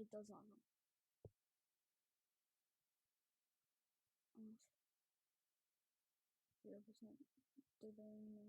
it does not know. Unless 0% dithering.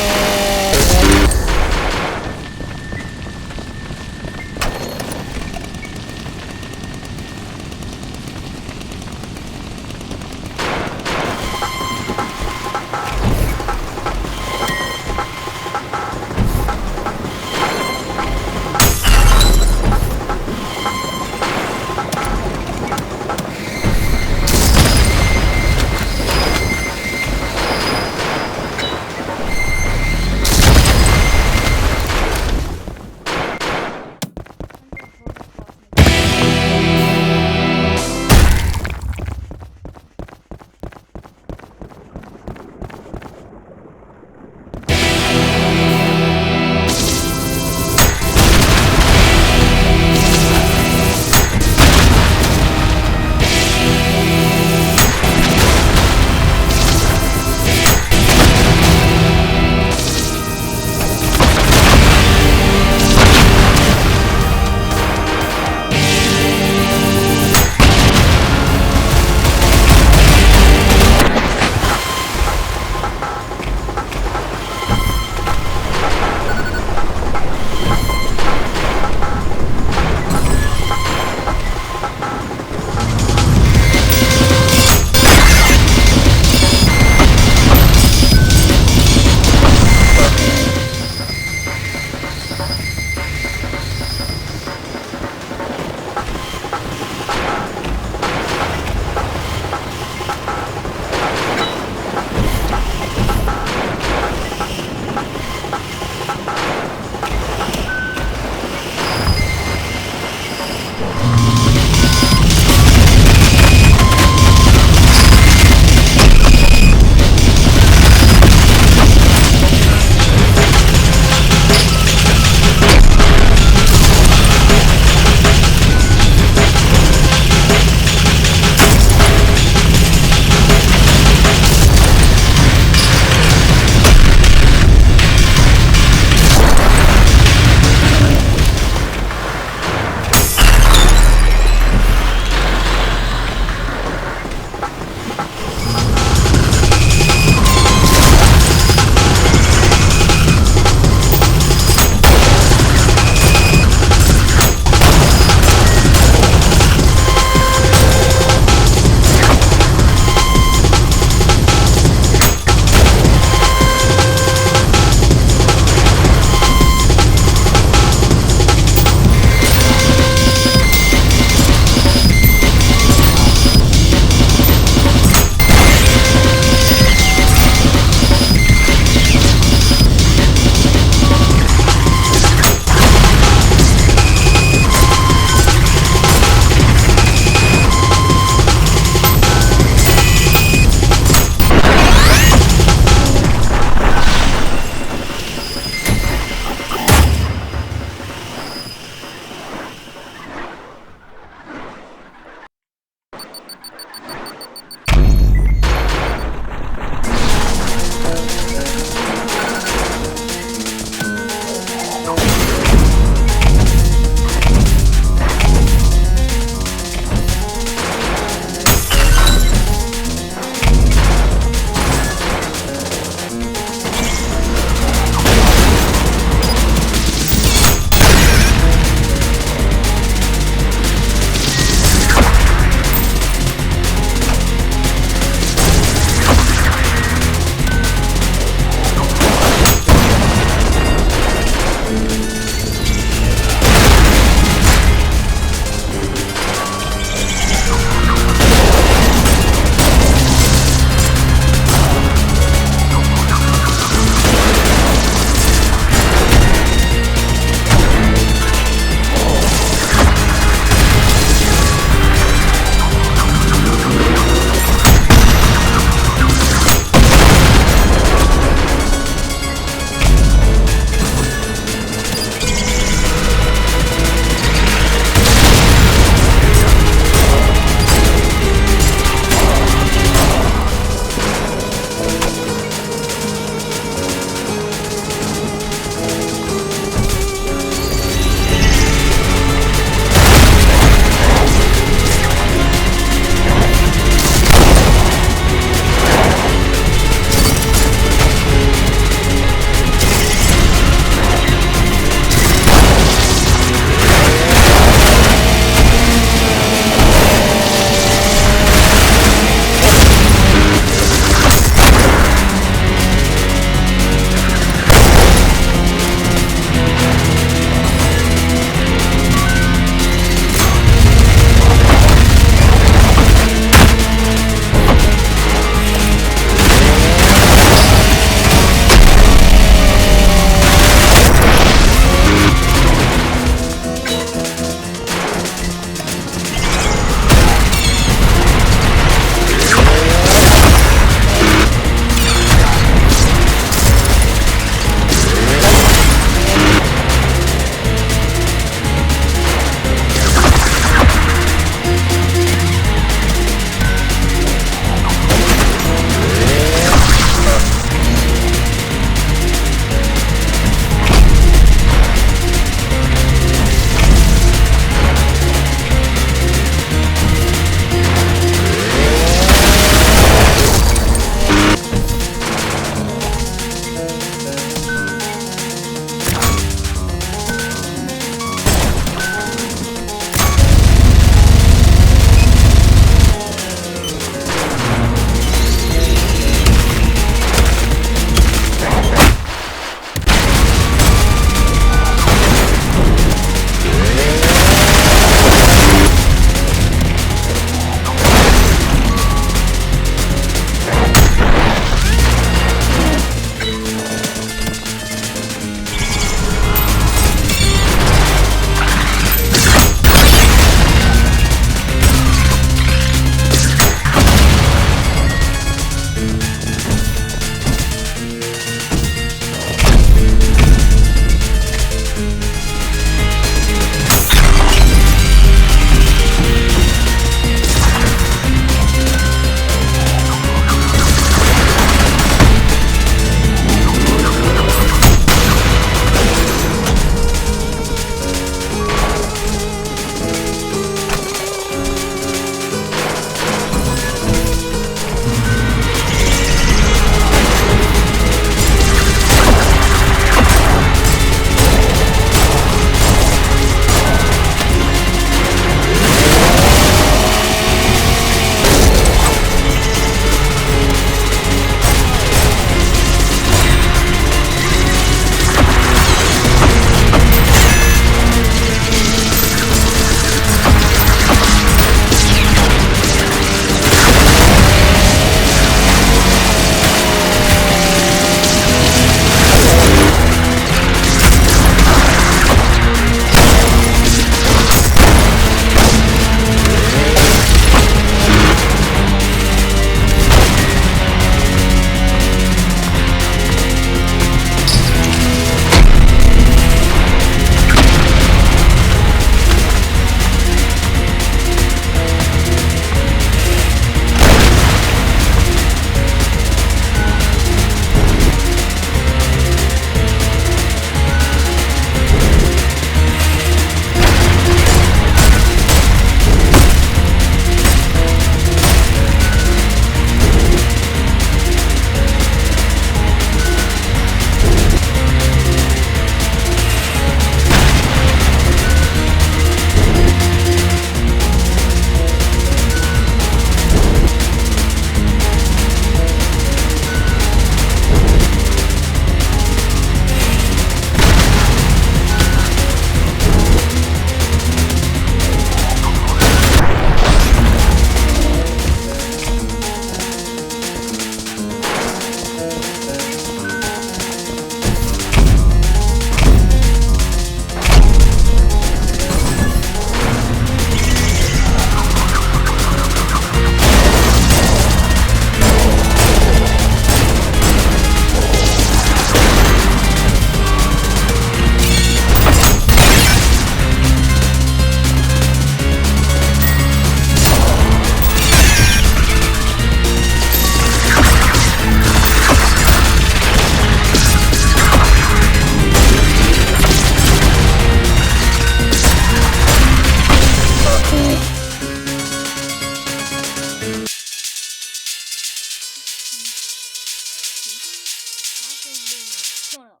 Shut up.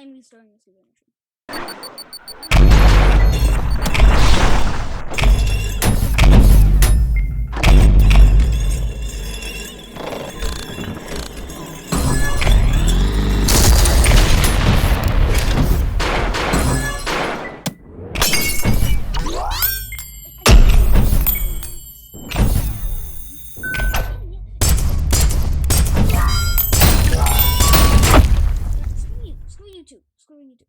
I'm restarting the super machine. Screw YouTube. Screw YouTube.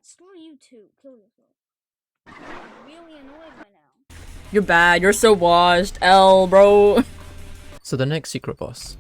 Screw you too. Kill yourself. I'm really annoyed right now. You're bad. You're so washed. L, bro. So the next secret boss.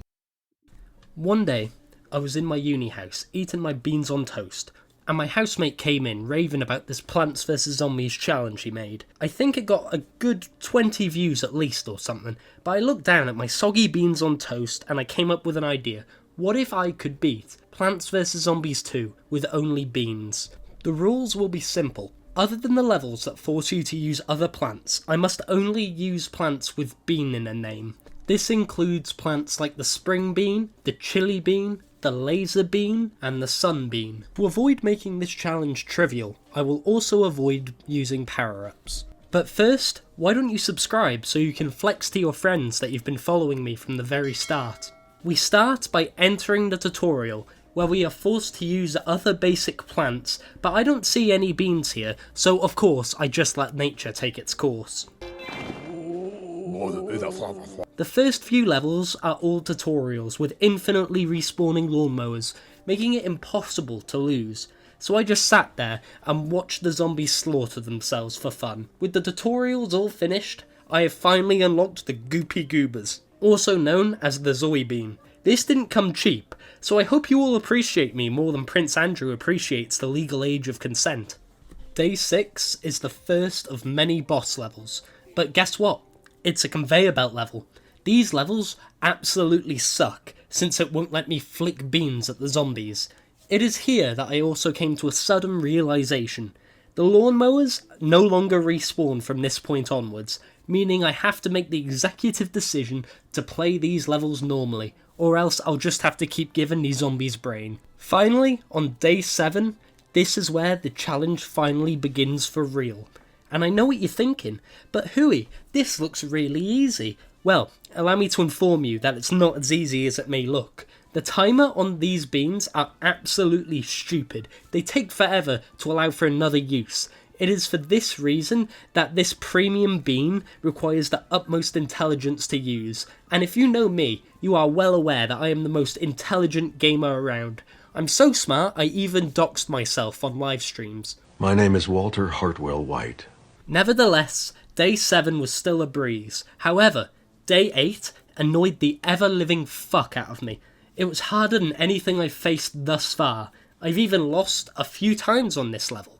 One day, I was in my uni house, eating my beans on toast, and my housemate came in, raving about this Plants vs Zombies challenge he made. I think it got a good 20 views at least or something, but I looked down at my soggy beans on toast and I came up with an idea. What if I could beat Plants vs Zombies 2 with only beans? The rules will be simple. Other than the levels that force you to use other plants, I must only use plants with bean in a name. This includes plants like the spring bean, the chili bean, the laser bean, and the sun bean. To avoid making this challenge trivial, I will also avoid using power-ups. But first, why don't you subscribe so you can flex to your friends that you've been following me from the very start. We start by entering the tutorial, where we are forced to use other basic plants, but I don't see any beans here, so of course I just let nature take its course. The first few levels are all tutorials with infinitely respawning lawnmowers, making it impossible to lose. So I just sat there and watched the zombies slaughter themselves for fun. With the tutorials all finished, I have finally unlocked the Goopy Goobers, also known as the Zoe Bean. This didn't come cheap, so I hope you all appreciate me more than Prince Andrew appreciates the legal age of consent. Day 6 is the first of many boss levels, but guess what? It's a conveyor belt level. These levels absolutely suck, since it won't let me flick beans at the zombies. It is here that I also came to a sudden realisation. The lawnmowers no longer respawn from this point onwards, meaning I have to make the executive decision to play these levels normally, or else I'll just have to keep giving these zombies brain. Finally, on day 7, this is where the challenge finally begins for real. And I know what you're thinking, but Hui, this looks really easy. Well, allow me to inform you that it's not as easy as it may look. The timer on these beans are absolutely stupid. They take forever to allow for another use. It is for this reason that this premium bean requires the utmost intelligence to use. And if you know me, you are well aware that I am the most intelligent gamer around. I'm so smart, I even doxed myself on live streams. My name is Walter Hartwell White. Nevertheless, day 7 was still a breeze. However, day 8 annoyed the ever-living fuck out of me. It was harder than anything I've faced thus far. I've even lost a few times on this level.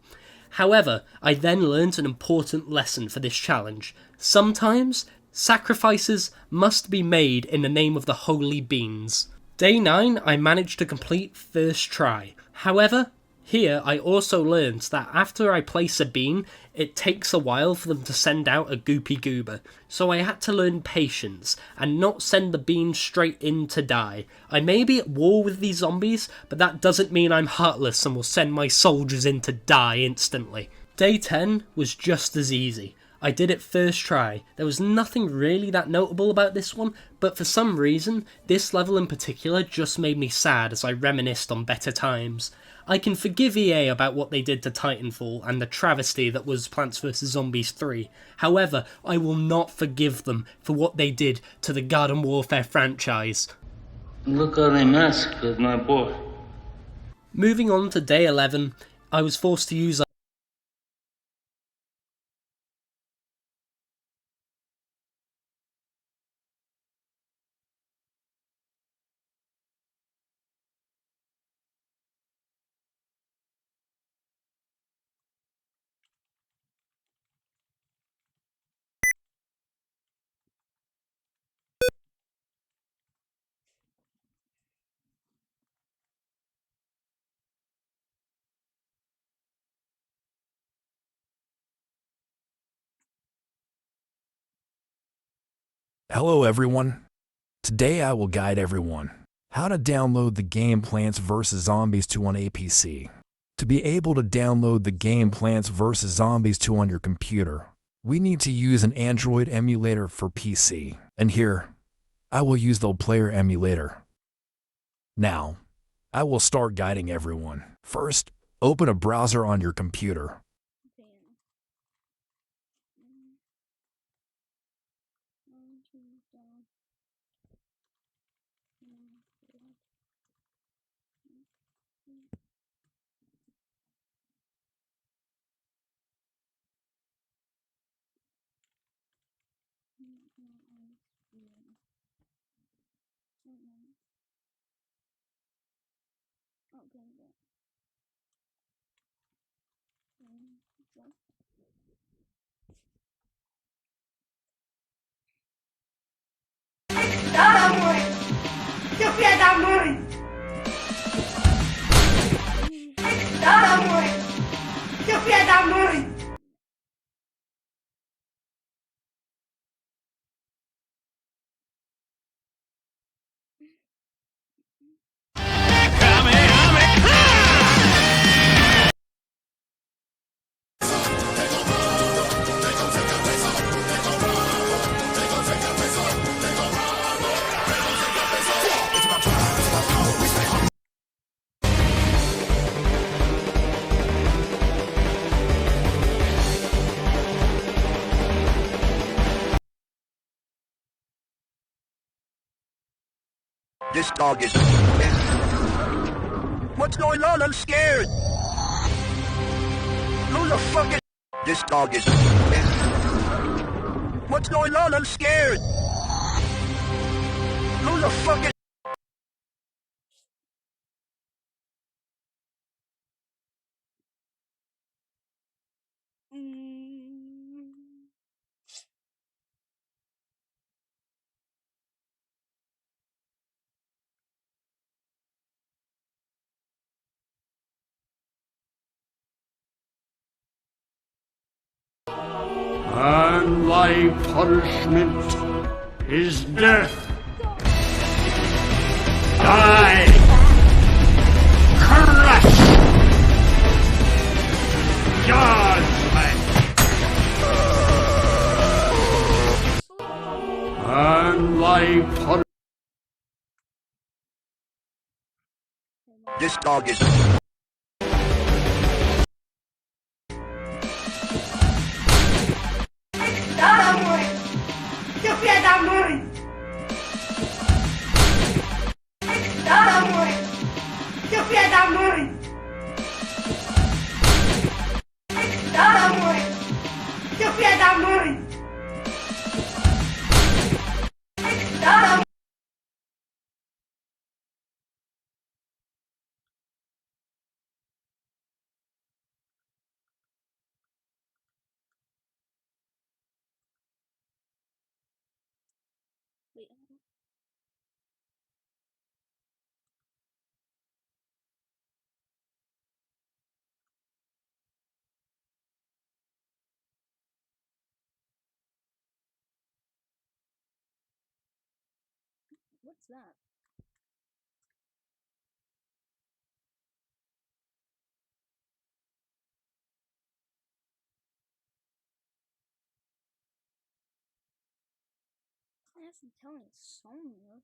However, I then learned an important lesson for this challenge. Sometimes, sacrifices must be made in the name of the holy beans. Day 9 I managed to complete first try. However, here I also learned that after I place a bean, it takes a while for them to send out a goopy goober, so I had to learn patience and not send the bean straight in to die. I may be at war with these zombies, but that doesn't mean I'm heartless and will send my soldiers in to die instantly. Day 10 was just as easy. I did it first try. There was nothing really that notable about this one, but for some reason, this level in particular just made me sad as I reminisced on better times. I can forgive EA about what they did to Titanfall and the travesty that was Plants vs Zombies 3. However, I will not forgive them for what they did to the Garden Warfare franchise. Look how they massacred my boy. Moving on to day 11, I was forced to use Hello everyone. Today I will guide everyone how to download the game Plants vs Zombies 2 on a PC. To be able to download the game Plants vs Zombies 2 on your computer, we need to use an Android emulator for PC. And here, I will use the player emulator. Now, I will start guiding everyone. First, open a browser on your computer. This dog is... What's going on? I'm scared. Who the fuck is... This dog is... What's going on? I'm scared. Who the fuck is... And thy punishment is death. Die! Crush! Judgment! This dog is... Wait, what's that? I have to tell me somewhere.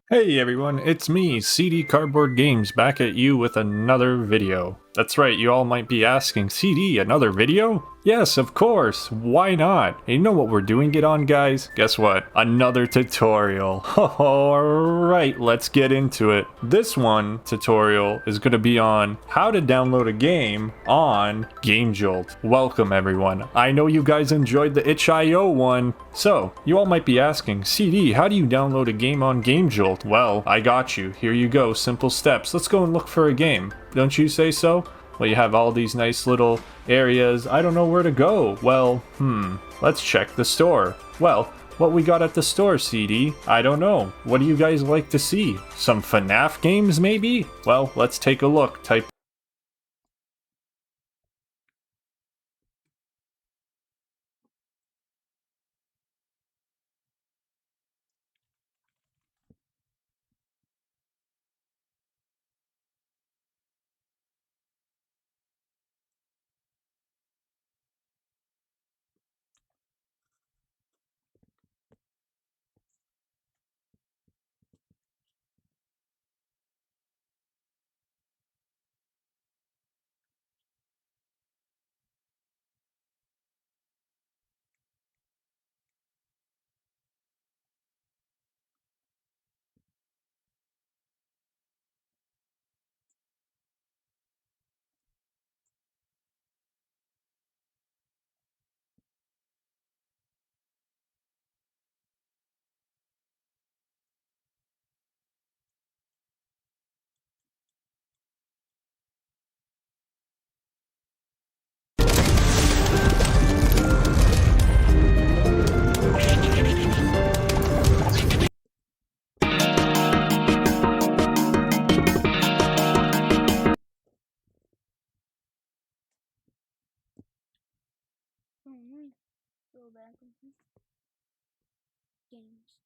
Hey everyone, it's me, CD Cardboard Games, back at you with another video. That's right, you all might be asking, CD, another video? Yes, of course, why not? And you know what we're doing it on, guys? Guess what? Another tutorial. Alright, let's get into it. This one tutorial is going to be on how to download a game on GameJolt. Welcome everyone. I know you guys enjoyed the itch.io one. So, you all might be asking, CD, how do you download a game on GameJolt? Well, I got you. Here you go, simple steps. Let's go and look for a game. Don't you say so? Well, you have all these nice little areas. I don't know where to go. Well, let's check the store. Well, what we got at the store, CD? I don't know. What do you guys like to see? Some FNAF games, maybe? Well, let's take a look. Type Oh, no. Go back into games.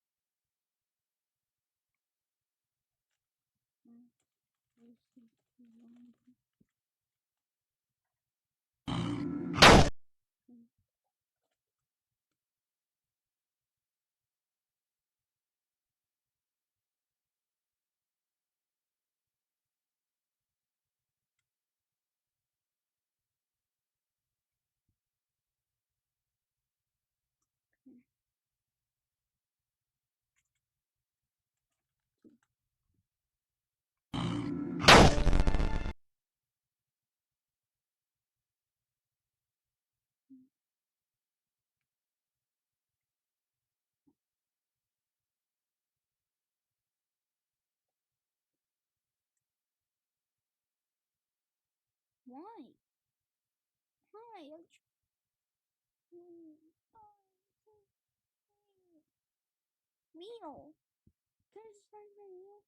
Why? Why? Meal. Can I just find my meal?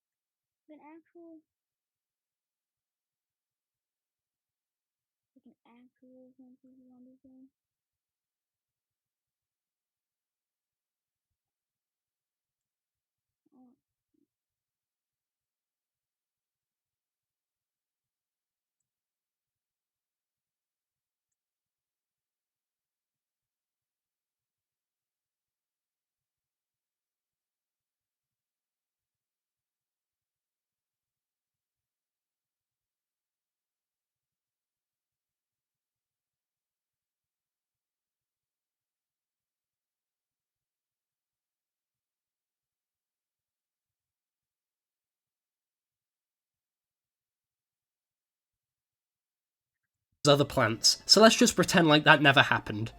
An actual, like an actual fantasy zombie game. Oh. Other plants, so let's just pretend like that never happened.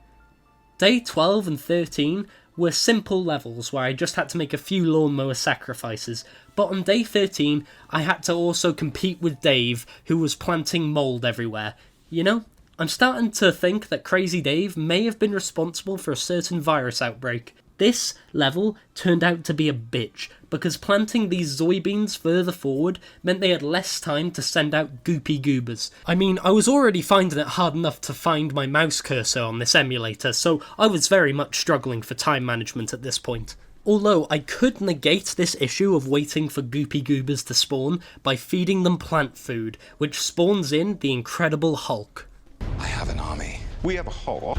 Day 12 and 13 were simple levels where I just had to make a few lawnmower sacrifices, but on day 13 I had to also compete with Dave, who was planting mould everywhere. You know, I'm starting to think that Crazy Dave may have been responsible for a certain virus outbreak. This level turned out to be a bitch, because planting these soybeans further forward meant they had less time to send out goopy goobers. I mean, I was already finding it hard enough to find my mouse cursor on this emulator, so I was very much struggling for time management at this point. Although I could negate this issue of waiting for goopy goobers to spawn by feeding them plant food, which spawns in the Incredible Hulk. I have an army. We have a Hulk.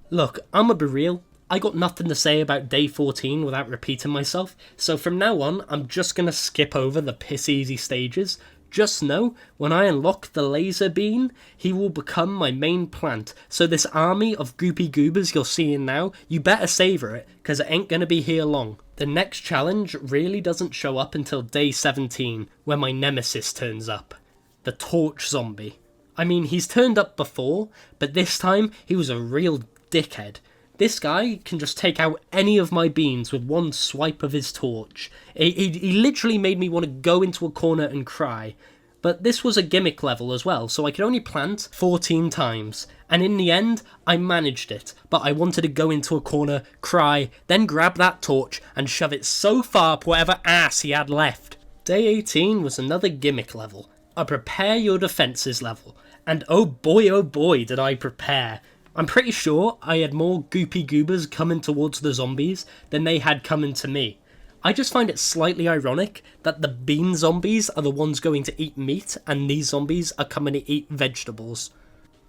Look, I'ma be real. I got nothing to say about day 14 without repeating myself, so from now on, I'm just gonna skip over the piss easy stages. Just know, when I unlock the laser bean, he will become my main plant, so this army of goopy goobers you're seeing now, you better savour it, cause it ain't gonna be here long. The next challenge really doesn't show up until day 17, where my nemesis turns up. The torch zombie. I mean, he's turned up before, but this time, he was a real dickhead. This guy can just take out any of my beans with one swipe of his torch. He literally made me want to go into a corner and cry. But this was a gimmick level as well, so I could only plant 14 times. And in the end, I managed it. But I wanted to go into a corner, cry, then grab that torch and shove it so far up whatever ass he had left. Day 18 was another gimmick level. A prepare your defences level. And oh boy did I prepare. I'm pretty sure I had more goopy goobers coming towards the zombies than they had coming to me. I just find it slightly ironic that the bean zombies are the ones going to eat meat and these zombies are coming to eat vegetables.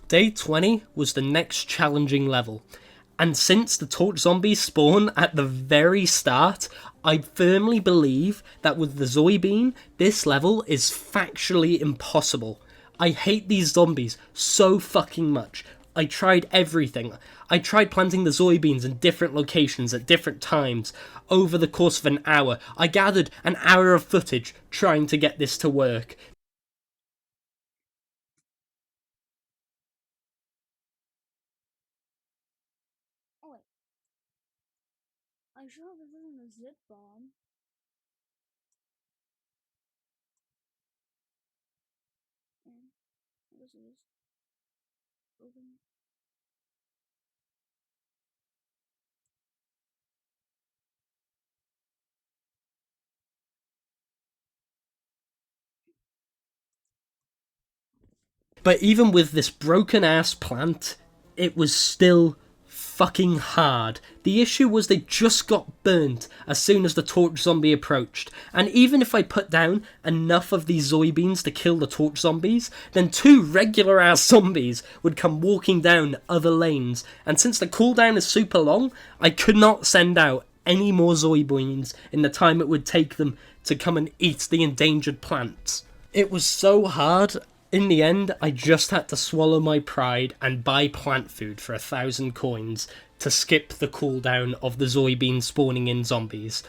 Day 20 was the next challenging level, and since the torch zombies spawn at the very start, I firmly believe that with the soybean, this level is factually impossible. I hate these zombies so fucking much. I tried everything. I tried planting the soybeans in different locations at different times over the course of an hour. I gathered an hour of footage trying to get this to work. Oh wait. I sure hope this isn't a zip bomb. And this is open. But even with this broken ass plant, it was still fucking hard. The issue was they just got burnt as soon as the torch zombie approached, and even if I put down enough of these soybeans to kill the torch zombies, then two regular ass zombies would come walking down other lanes, and since the cooldown is super long, I could not send out any more soybeans in the time it would take them to come and eat the endangered plants. It was so hard. In the end, I just had to swallow my pride and buy plant food for 1,000 coins to skip the cooldown of the soybean spawning in zombies.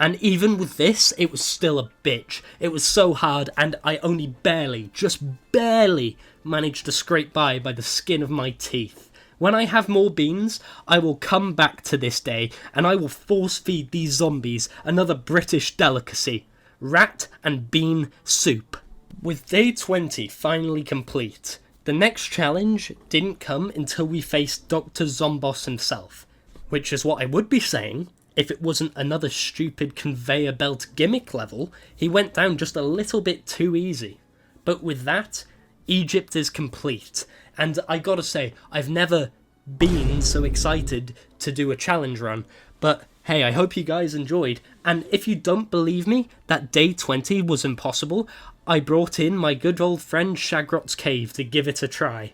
And even with this, it was still a bitch. It was so hard, and I only barely, just barely, managed to scrape by the skin of my teeth. When I have more beans, I will come back to this day, and I will force feed these zombies another British delicacy: rat and bean soup. With day 20 finally complete, The next challenge didn't come until we faced Dr. Zomboss himself, which is what I would be saying if it wasn't another stupid conveyor belt gimmick level. He went down just a little bit too easy. But with that, Egypt is complete, and I gotta say, I've never been so excited to do a challenge run, but hey, I hope you guys enjoyed, and if you don't believe me that day 20 was impossible, I brought in my good old friend Shagrot's Cave to give it a try.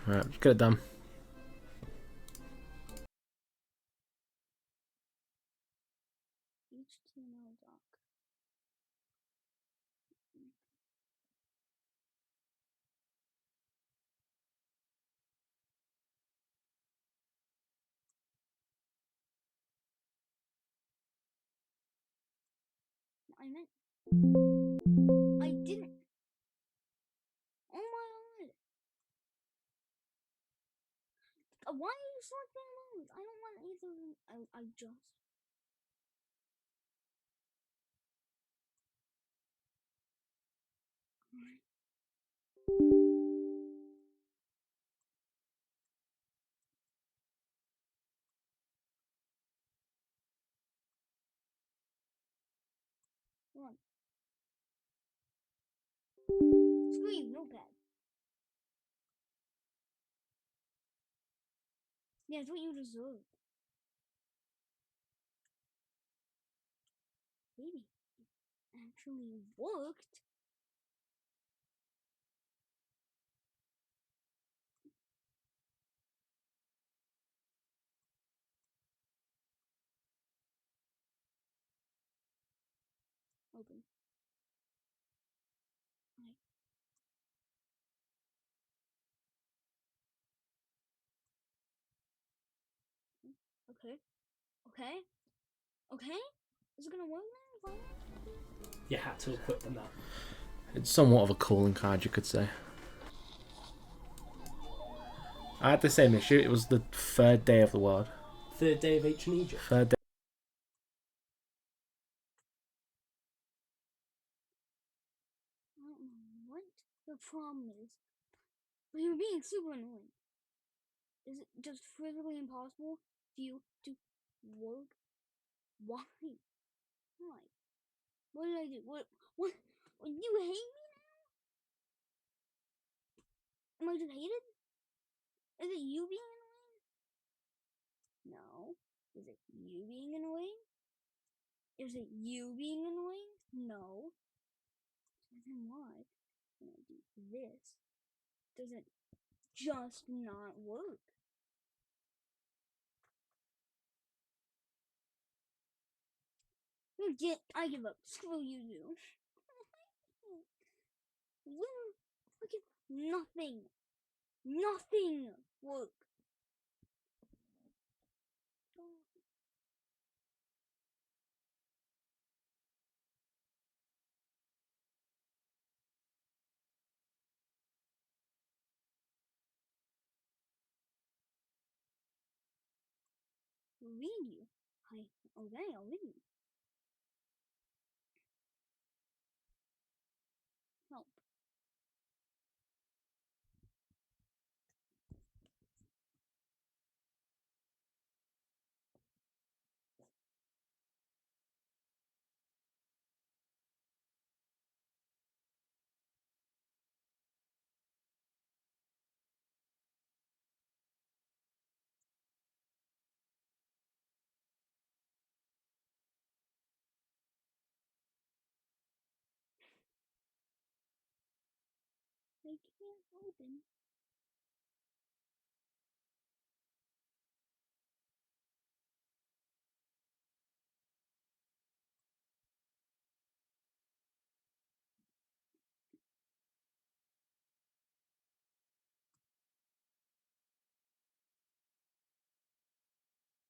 Alright, let's get it done. HTML doc. I meant I didn't. Oh my god. Why are you selecting those? I don't want either of them. I just. One. Screw you, notepad. Yeah, it's what you deserve. Baby, it actually worked. Open. Right. Okay. Okay. Okay. Is it gonna work now? You had to equip them that. It's somewhat of a calling card, you could say. I had the same issue. It was the third day of the world. Third day of ancient Egypt. Third day. I don't know what the problem is, but you're being super annoying. Is it just physically impossible for you to work? Why? Why? What did I do? What? You hate me now? Am I just hated? Is it you being annoying? No. Is it you being annoying? Is it you being annoying? No. So then why, when I do this, does it just not work? I give up. Screw you, you. Will fucking nothing work. Read you. Okay, I'll read you. Help. I can't open.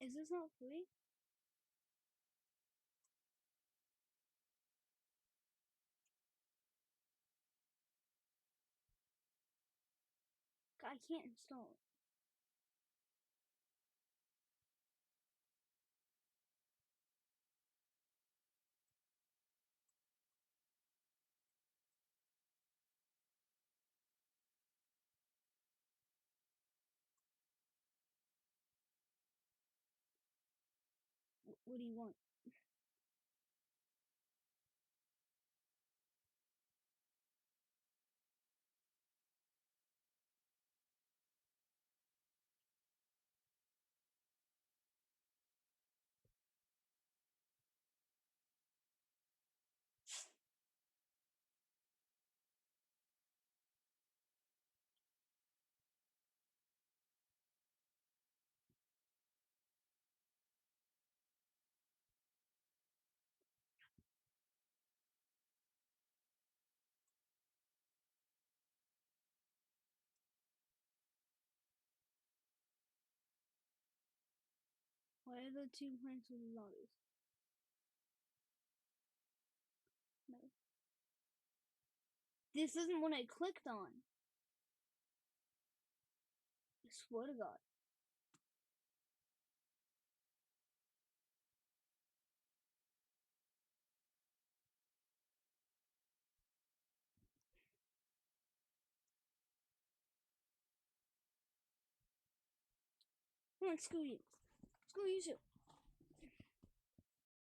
Is this not free? I can't install it. What do you want? Why are the 2 plants with zombies? No. This isn't what I clicked on. I swear to God. Come on, screw you. Screw you too.